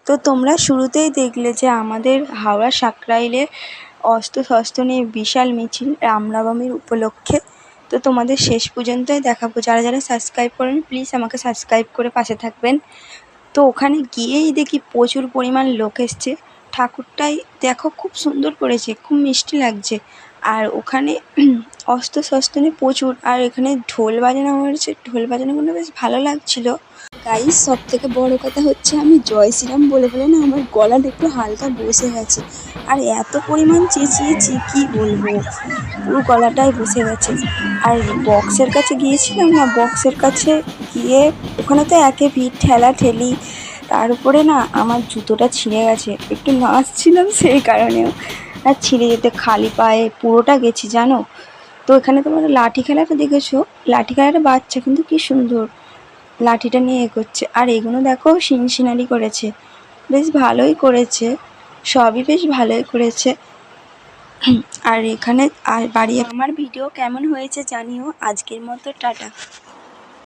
তো তোমরা শুরুতেই দেখলে যে আমাদের হাওড়া সাকরাইলে অস্ত্র শস্ত্র নিয়ে বিশাল মিছিল রামনবমীর উপলক্ষে। তো তোমাদের শেষ পর্যন্তই দেখাবো। যারা যারা সাবস্ক্রাইব করেন প্লিজ আমাকে সাবস্ক্রাইব করে পাশে থাকবেন। তো ওখানে গিয়েই দেখি প্রচুর পরিমাণ লোক এসছে। ঠাকুরটাই দেখো খুব সুন্দর করেছে, খুব মিষ্টি লাগছে। আর ওখানে অস্ত্র শস্ত্র নিয়ে প্রচুর, আর এখানে ঢোল বাজানো হয়েছে, ঢোল বাজানোগুলো বেশ ভালো লাগছিল। গাইস, সব থেকে বড় কথা হচ্ছে আমি জয় শ্রীরাম বলে বলে না আমার গলাটা একটু হালকা বসে গেছে। আর এত পরিমাণ চেঁচিয়েছি কি বলবো, পুরো গলাটাই বসে গেছে। আর বক্সের কাছে গিয়েছিলাম না, বক্সের কাছে গিয়ে ওখানে তো একে ভিড়, ঠেলা ঠেলি, তার উপরে না আমার জুতোটা ছিঁড়ে গেছে, একটু নাচছিলাম সেই কারণেও আর ছিঁড়ে যেতে খালি পায়ে পুরোটা গেছি জানো। তো এখানে তোমরা লাঠি খেলাটা দেখেছো, লাঠি খেলাটা বাচ্চা কিন্তু কি সুন্দর লাঠিটা নিয়ে এগোচ্ছে। আর এগুলো দেখো সিনসিনারি করেছে, বেশ ভালোই করেছে, সবই বেশ ভালোই করেছে। আর এখানে আর বাড়ি আমার ভিডিও কেমন হয়েছে জানিও। আজকের মতো টাটা।